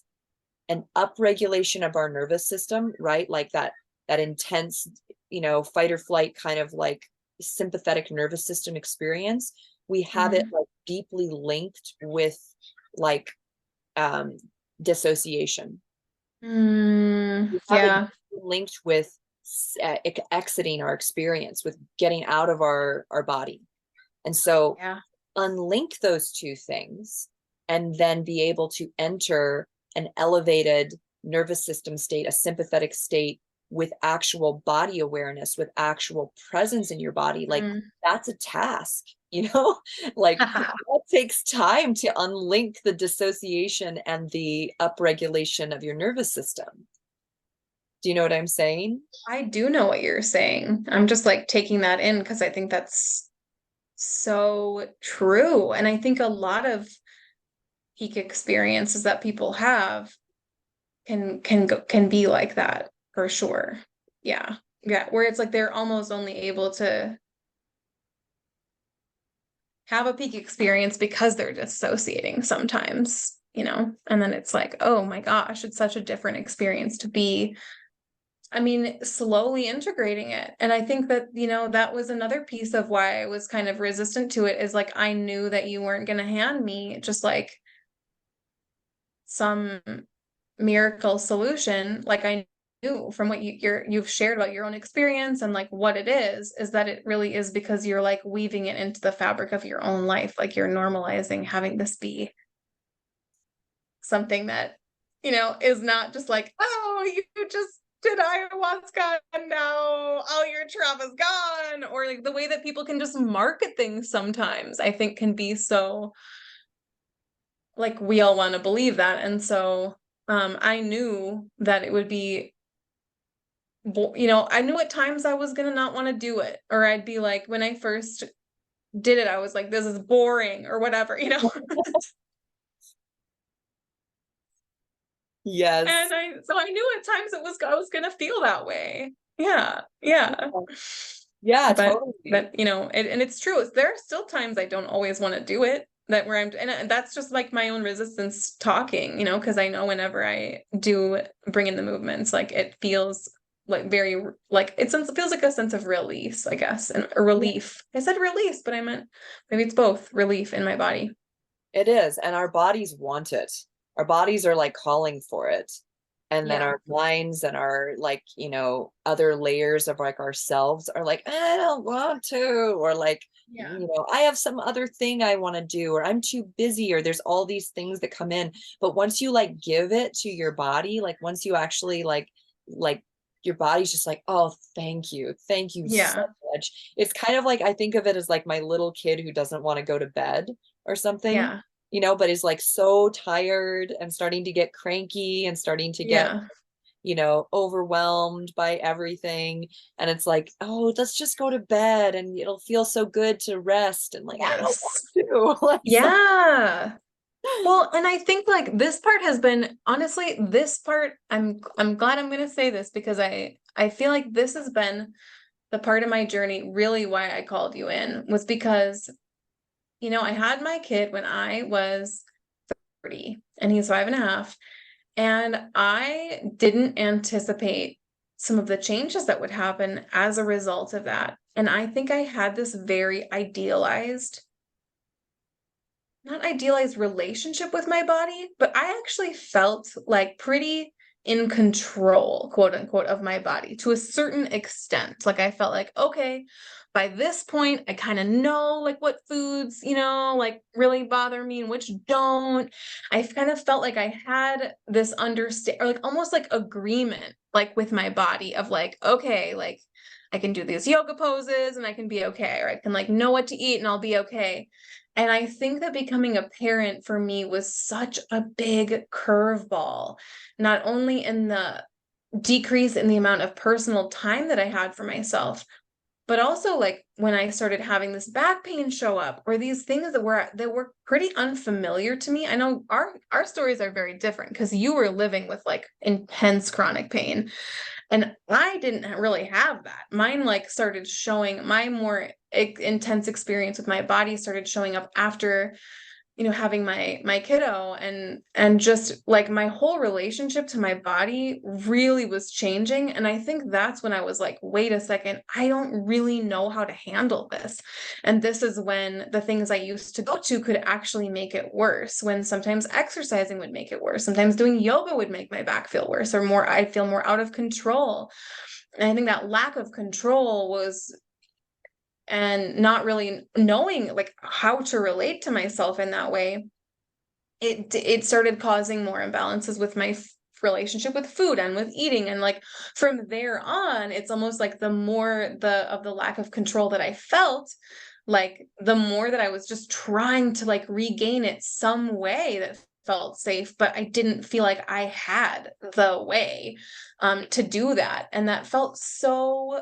an upregulation of our nervous system, right? Like that intense, fight or flight kind of like sympathetic nervous system experience. We have it Hmm. like deeply linked with like um dissociation. We have it Yeah. linked with exiting our experience, with getting out of our body. And so Yeah. unlink those two things and then be able to enter an elevated nervous system state, a sympathetic state, with actual body awareness, with actual presence in your body, like that's a task, like that takes time to unlink the dissociation and the upregulation of your nervous system. Do you know what I'm saying? I do know what you're saying. I'm just like taking that in because I think that's so true. And I think a lot of peak experiences that people have can be like that for sure. Yeah. Yeah. Where it's like they're almost only able to have a peak experience because they're dissociating sometimes, and then it's like, oh my gosh, it's such a different experience to be, I mean, slowly integrating it. And I think that, that was another piece of why I was kind of resistant to it, is like, I knew that you weren't going to hand me just like some miracle solution. Like I knew from what you've shared about your own experience and like what it is that it really is because you're like weaving it into the fabric of your own life. Like you're normalizing having this be something that, is not just like, oh, you just did ayahuasca and now all your trauma's gone. Or like the way that people can just market things sometimes, I think can be so like we all want to believe that. And so I knew that it would be, I knew at times I was going to not want to do it. Or I'd be like, when I first did it, I was like, this is boring or whatever, Yes. And so I knew at times I was going to feel that way. Yeah. Yeah. Yeah, But totally. and it's true. There are still times I don't always want to do it, that where and that's just like my own resistance talking, because I know whenever I do bring in the movements, like it feels like very like it feels like a sense of release, I guess, and a relief. I said release, but I meant maybe it's both relief in my body. It is. And our bodies want it. Our bodies are like calling for it. And then Yeah. our minds and our like, other layers of like ourselves are like, I don't want to, or like, Yeah. I have some other thing I want to do, or I'm too busy, or there's all these things that come in. But once you like give it to your body, like once you actually like your body's just like, oh, thank you. Thank you so Yeah. much. It's kind of like, I think of it as like my little kid who doesn't want to go to bed or something, Yeah. but is like so tired and starting to get cranky and starting to get, Yeah. overwhelmed by everything. And it's like, oh, let's just go to bed and it'll feel so good to rest. And like, I don't Yes. want to. Like, Yeah. Well, and I think like this part has been honestly, this part, I'm glad I'm gonna say this because I feel like this has been the part of my journey, really why I called you in, was because, I had my kid when I was 30 and he's 5.5. And I didn't anticipate some of the changes that would happen as a result of that. And I think I had this very not idealized relationship with my body, but I actually felt like pretty in control, quote unquote, of my body to a certain extent. Like I felt like, okay, by this point, I kind of know like what foods, like really bother me and which don't. I kind of felt like I had this understand or like almost like agreement, like with my body of like, okay, like I can do these yoga poses and I can be okay, or I can like know what to eat and I'll be okay. And I think that becoming a parent for me was such a big curveball, not only in the decrease in the amount of personal time that I had for myself, but also like when I started having this back pain show up or these things that were pretty unfamiliar to me. I know our stories are very different because you were living with like intense chronic pain. And I didn't really have that. Mine like started showing my more intense experience with my body started showing up after, having my kiddo and just like my whole relationship to my body really was changing. And I think that's when I was like, wait a second, I don't really know how to handle this. And this is when the things I used to go to could actually make it worse, when sometimes exercising would make it worse. Sometimes doing yoga would make my back feel worse or more, I'd feel more out of control. And I think that lack of control was and not really knowing like how to relate to myself in that way, it started causing more imbalances with my relationship with food and with eating. And like from there on, it's almost like the more of the lack of control that I felt, like the more that I was just trying to like regain it some way that felt safe, but I didn't feel like I had the way to do that. And that felt so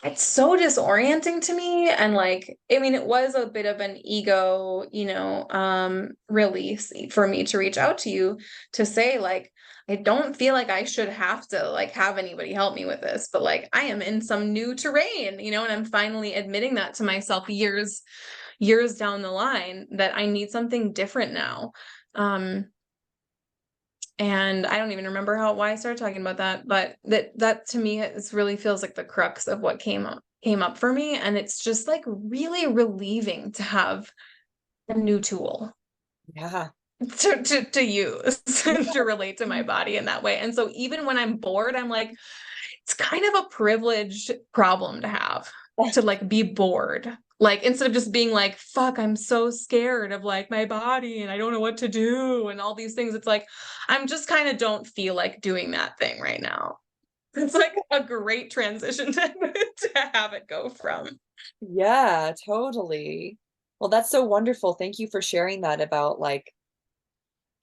it's so disorienting to me. And like, I mean, it was a bit of an ego, release for me to reach out to you to say, like, I don't feel like I should have to like have anybody help me with this, but like I am in some new terrain, and I'm finally admitting that to myself years down the line that I need something different now. And I don't even remember why I started talking about that, but that to me really feels like the crux of what came up for me. And it's just like really relieving to have a new tool Yeah. to use to relate to my body in that way. And so even when I'm bored, I'm like, it's kind of a privileged problem to have, to like be bored. Like instead of just being like, fuck, I'm so scared of like my body and I don't know what to do and all these things. It's like, I'm just kind of don't feel like doing that thing right now. It's like a great transition to have it go from. Yeah, totally. Well, that's so wonderful. Thank you for sharing that about like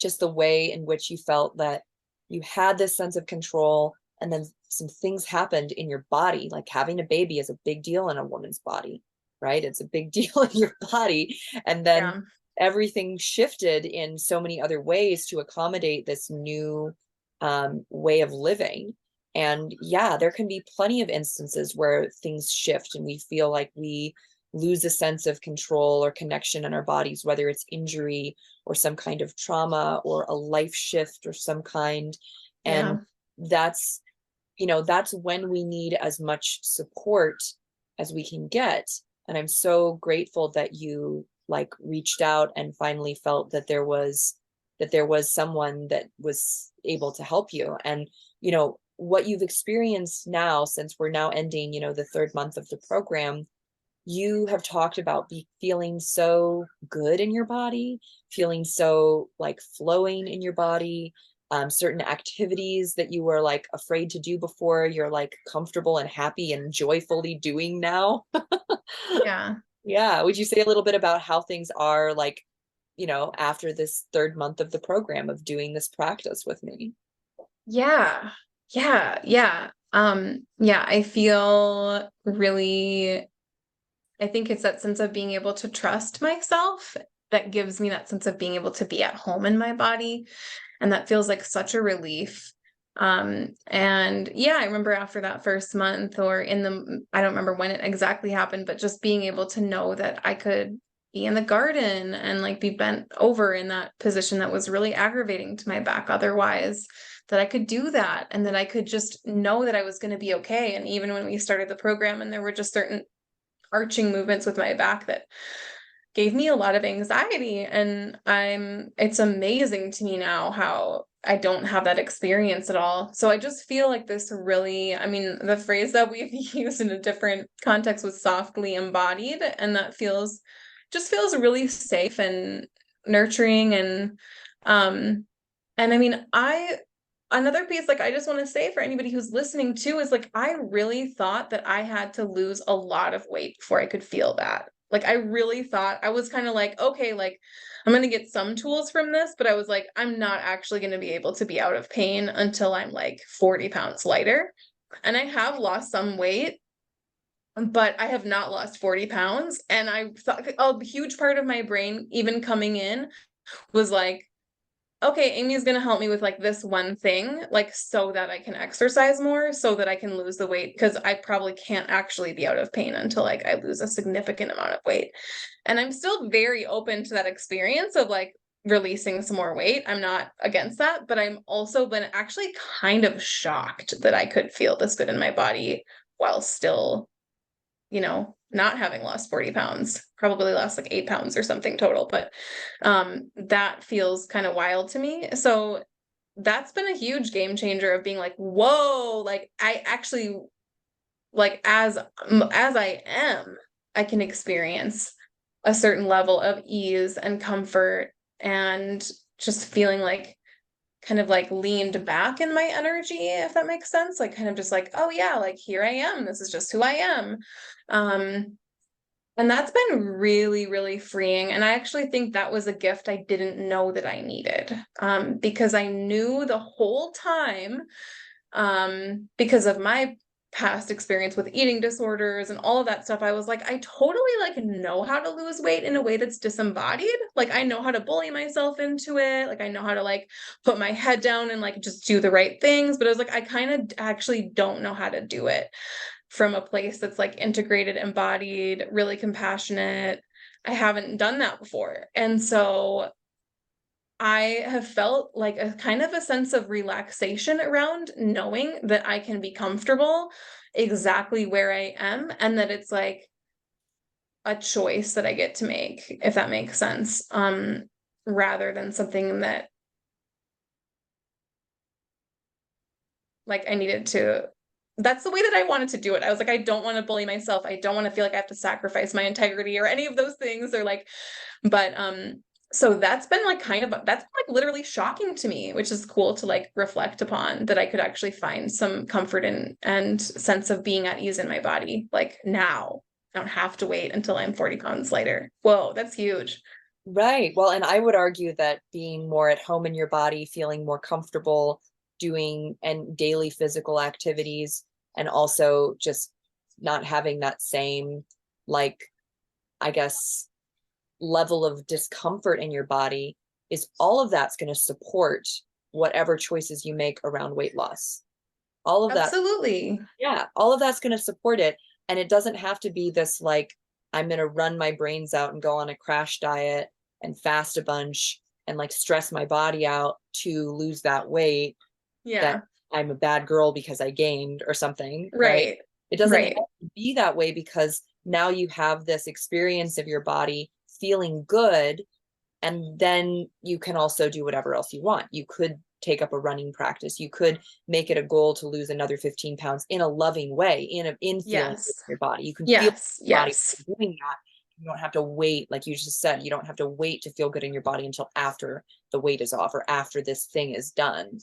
just the way in which you felt that you had this sense of control and then some things happened in your body. Like having a baby is a big deal in a woman's body, right? It's a big deal in your body. And then Yeah. everything shifted in so many other ways to accommodate this new way of living. And yeah, there can be plenty of instances where things shift and we feel like we lose a sense of control or connection in our bodies, whether it's injury or some kind of trauma or a life shift or some kind. And Yeah. that's, that's when we need as much support as we can get. And I'm so grateful that you like reached out and finally felt that there was someone that was able to help you. And what you've experienced now, since we're now ending the third month of the program, you have talked about feeling so good in your body, feeling so like flowing in your body. Certain activities that you were like afraid to do before, you're like comfortable and happy and joyfully doing now. Yeah. Yeah. Would you say a little bit about how things are like, after this third month of the program of doing this practice with me? Yeah. Yeah. Yeah. Yeah, I feel really, I think it's that sense of being able to trust myself that gives me that sense of being able to be at home in my body. And that feels like such a relief. And yeah, I remember after that first month or I don't remember when it exactly happened, but just being able to know that I could be in the garden and like be bent over in that position that was really aggravating to my back otherwise, that I could do that and that I could just know that I was going to be okay. And even when we started the program and there were just certain arching movements with my back that gave me a lot of anxiety. And it's amazing to me now how I don't have that experience at all. So I just feel like this really, I mean, the phrase that we've used in a different context was softly embodied. And that just feels really safe and nurturing. And I mean, another piece, like, I just want to say for anybody who's listening too, is like, I really thought that I had to lose a lot of weight before I could feel that. Like, I really thought I was kind of like, okay, like, I'm going to get some tools from this, but I was like, I'm not actually going to be able to be out of pain until I'm like 40 pounds lighter. And I have lost some weight, but I have not lost 40 pounds. And I thought a huge part of my brain, even coming in, was like, okay, Amy's gonna help me with like this one thing, like so that I can exercise more, so that I can lose the weight, because I probably can't actually be out of pain until like I lose a significant amount of weight. And I'm still very open to that experience of like releasing some more weight. I'm not against that, but I'm also been actually kind of shocked that I could feel this good in my body while still, not having lost 40 pounds, probably lost like 8 pounds or something total, but that feels kind of wild to me. So that's been a huge game changer of being like, whoa, like I actually, like as I am, I can experience a certain level of ease and comfort and just feeling like kind of like leaned back in my energy, if that makes sense. Like kind of just like, oh yeah, like here I am. This is just who I am. And that's been really, really freeing. And I actually think that was a gift I didn't know that I needed, because I knew the whole time, because of my past experience with eating disorders and all of that stuff, I was like, I totally like know how to lose weight in a way that's disembodied. Like I know how to bully myself into it. Like I know how to like put my head down and like just do the right things. But I was like, I kind of actually don't know how to do it from a place that's like integrated, embodied, really compassionate. I haven't done that before. And so I have felt like a kind of a sense of relaxation around knowing that I can be comfortable exactly where I am, and that it's like a choice that I get to make, if that makes sense. Rather than something that like I needed to, that's the way that I wanted to do it. I was like, I don't want to bully myself. I don't want to feel like I have to sacrifice my integrity or any of those things, or like, but so that's been like kind of, that's been like literally shocking to me, which is cool to like reflect upon, that I could actually find some comfort in and sense of being at ease in my body. Like now I don't have to wait until I'm 40 pounds lighter. Whoa, that's huge. Right. Well, and I would argue that being more at home in your body, feeling more comfortable doing and daily physical activities, and also just not having that same, like, I guess, level of discomfort in your body, is all of that's going to support whatever choices you make around weight loss. All of that, Absolutely. yeah, all of that's going to support it. And it doesn't have to be this like, I'm going to run my brains out and go on a crash diet and fast a bunch and like stress my body out to lose that weight, that Yeah. I'm a bad girl because I gained or something, right? Right. It doesn't have Right. to be that way, because now you have this experience of your body feeling good, and then you can also do whatever else you want. You could take up a running practice. You could make it a goal to lose another 15 pounds in a loving way, in feeling good Yes. in your body. You can feel Yes. your body Yes. doing that. You don't have to wait, like you just said, you don't have to wait to feel good in your body until after the weight is off or after this thing is done,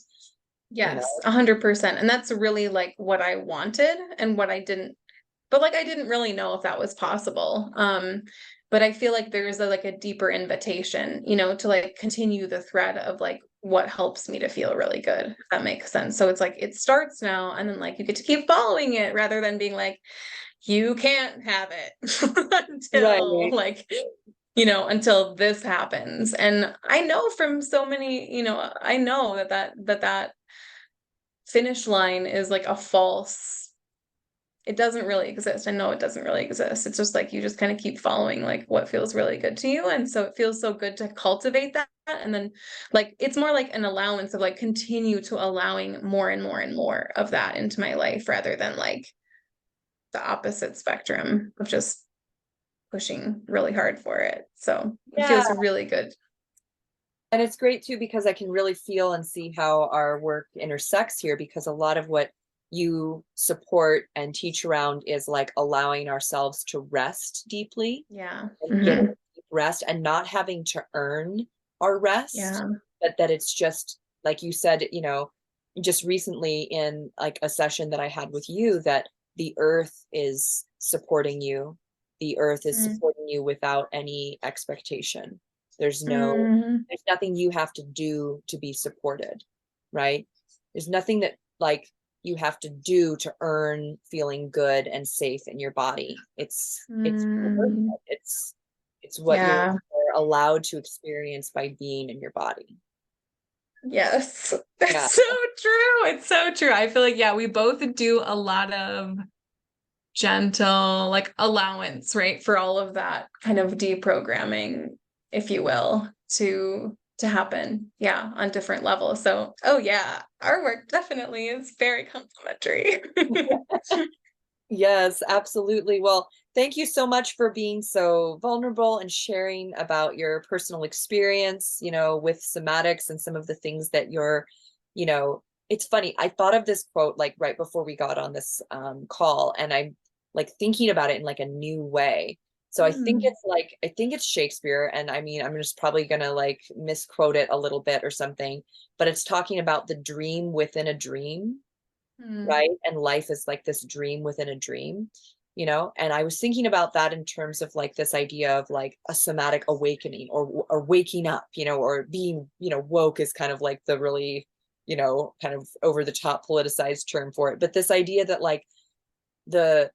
you know? Yes, 100%. And that's really like what I wanted and what I didn't, but like I didn't really know if that was possible. But I feel like there's a like a deeper invitation, to like continue the thread of like what helps me to feel really good, if that makes sense. So it's like it starts now, and then like you get to keep following it rather than being like, you can't have it until Right. like, until this happens. And I know from so many, I know that finish line is like a false, it doesn't really exist. I know it doesn't really exist. It's just like you just kind of keep following like what feels really good to you. And so it feels so good to cultivate that. And then like it's more like an allowance of like continue to allowing more and more and more of that into my life, rather than like the opposite spectrum of just pushing really hard for it. So it Yeah. feels really good. And it's great too, because I can really feel and see how our work intersects here, because a lot of what you support and teach around is like allowing ourselves to rest deeply Yeah. and get Hmm. rest and not having to earn our rest, Yeah. but that it's just like you said, just recently in like a session that I had with you, that the earth is supporting you. The earth is Mm. supporting you without any expectation. There's no, Hmm. there's nothing you have to do to be supported, right? There's nothing that like you have to do to earn feeling good and safe in your body. It's Mm. it's what you're Yeah. allowed to experience by being in your body. Yes. Yeah. That's so true. It's so true. I feel like, yeah, we both do a lot of gentle, like allowance, right? For all of that kind of deprogramming, if you will, to happen. Yeah, on different levels. So, oh yeah, our work definitely is very complementary. Yes, absolutely. Well, thank you so much for being so vulnerable and sharing about your personal experience, with somatics and some of the things that it's funny. I thought of this quote like right before we got on this call, and I'm like thinking about it in like a new way. So Mm. I think it's Shakespeare, and I mean, I'm just probably gonna like misquote it a little bit or something, but it's talking about the dream within a dream, Mm. right? And life is like this dream within a dream, you know? And I was thinking about that in terms of like this idea of like a somatic awakening or waking up, you know, or being, you know, woke is kind of like the really, you know, kind of over the top politicized term for it. But this idea that like the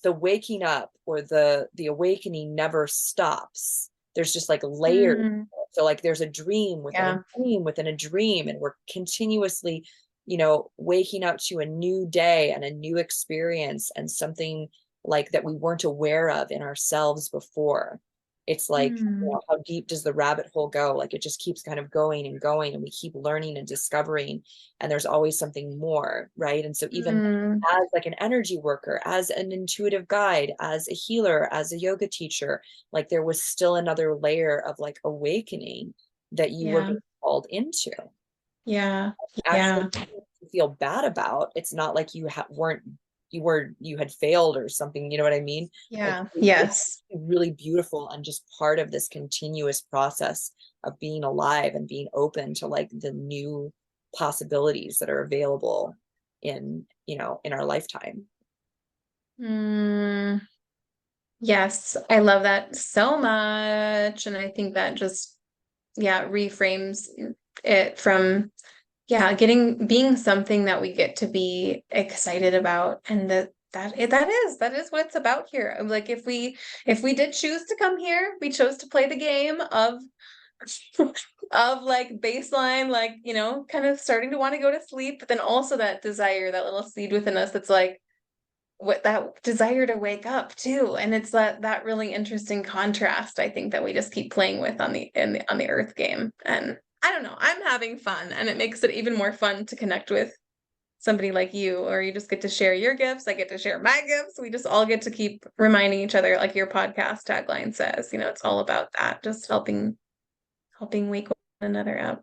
the waking up or the awakening never stops. There's just like layers. Mm. So like there's a dream within a Yeah. dream within a dream, and we're continuously, you know, waking up to a new day and a new experience and something like that we weren't aware of in ourselves before. It's like, you Mm. know, how deep does the rabbit hole go? Like it just keeps kind of going and going, and we keep learning and discovering, and there's always something more, right? And so even Mm. as like an energy worker, as an intuitive guide, as a healer, as a yoga teacher, like there was still another layer of like awakening that you were Yeah. being called into. Yeah. Actually Yeah. feel bad about. It's not like weren't you had failed or something, you know what I mean? Like Yeah. it's Yes. really beautiful and just part of this continuous process of being alive and being open to like the new possibilities that are available in, you know, in our lifetime. Mm. Yes. I love that so much. And I think that just, yeah, reframes it from, yeah, being something that we get to be excited about. And that is what it's about here. Like if we did choose to come here, we chose to play the game of of like baseline, like, you know, kind of starting to want to go to sleep, but then also that desire, that little seed within us that's like what that desire to wake up too. And it's that really interesting contrast, I think, that we just keep playing with on on the earth game. And I don't know, I'm having fun, and it makes it even more fun to connect with somebody like you, or you just get to share your gifts, I get to share my gifts, we just all get to keep reminding each other, like your podcast tagline says, you know, it's all about that, just helping wake one another up.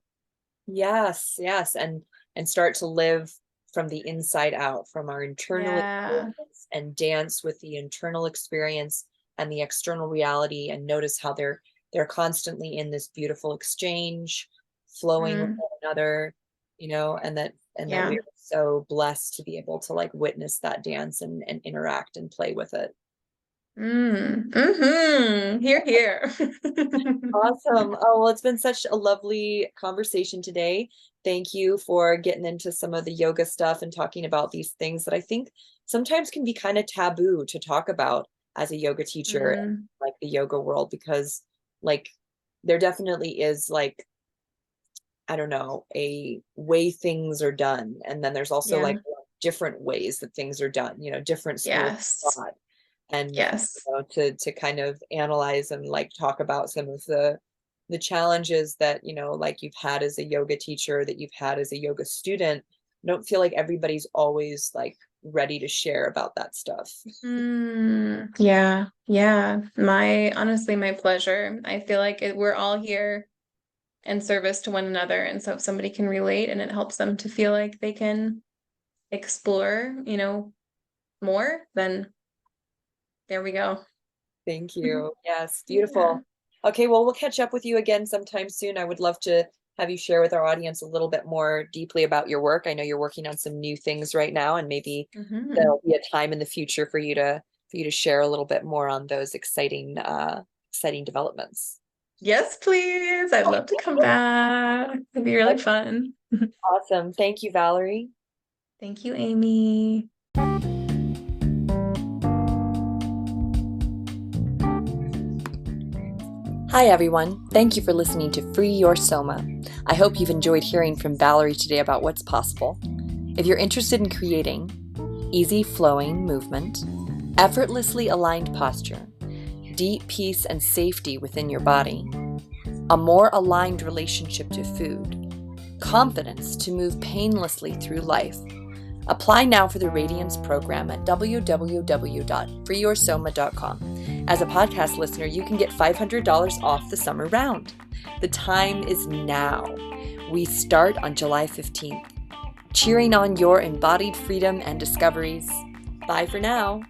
Yes, yes, and start to live from the inside out, from our internal Yeah. experience, and dance with the internal experience and the external reality, and notice how they're constantly in this beautiful exchange, flowing with Mm, one another, you know, and that yeah. we're so blessed to be able to like witness that dance and interact and play with it. Mm. Mm-hmm. Here, here. Awesome. Oh, well, it's been such a lovely conversation today. Thank you for getting into some of the yoga stuff and talking about these things that I think sometimes can be kind of taboo to talk about as a yoga teacher, in, Mm, like the yoga world, because like there definitely is like, I don't know, a way things are done. And then there's also yeah. like different ways that things are done, you know, different schools of Yes. thought. And you Yes. know, to kind of analyze and like talk about some of the challenges that, you know, like you've had as a yoga teacher, that you've had as a yoga student. I don't feel like everybody's always like ready to share about that stuff. Mm, yeah. Yeah. Honestly, my pleasure. I feel like we're all here in service to one another. And so if somebody can relate and it helps them to feel like they can explore, you know, more, then there we go. Thank you. Yes, Yeah. beautiful. Okay, well, we'll catch up with you again sometime soon. I would love to have you share with our audience a little bit more deeply about your work. I know you're working on some new things right now, and maybe Hmm. there'll be a time in the future for you to share a little bit more on those exciting developments. Yes, please. I'd love to come back. It'd be really fun. Awesome. Thank you, Valerie. Thank you, Amy. Hi, everyone. Thank you for listening to Free Your Soma. I hope you've enjoyed hearing from Valerie today about what's possible. If you're interested in creating easy flowing movement, effortlessly aligned posture, deep peace and safety within your body, a more aligned relationship to food, confidence to move painlessly through life, apply now for the Radiance program at www.freeyoursoma.com. As a podcast listener, you can get $500 off the summer round. The time is now. We start on July 15th. Cheering on your embodied freedom and discoveries. Bye for now.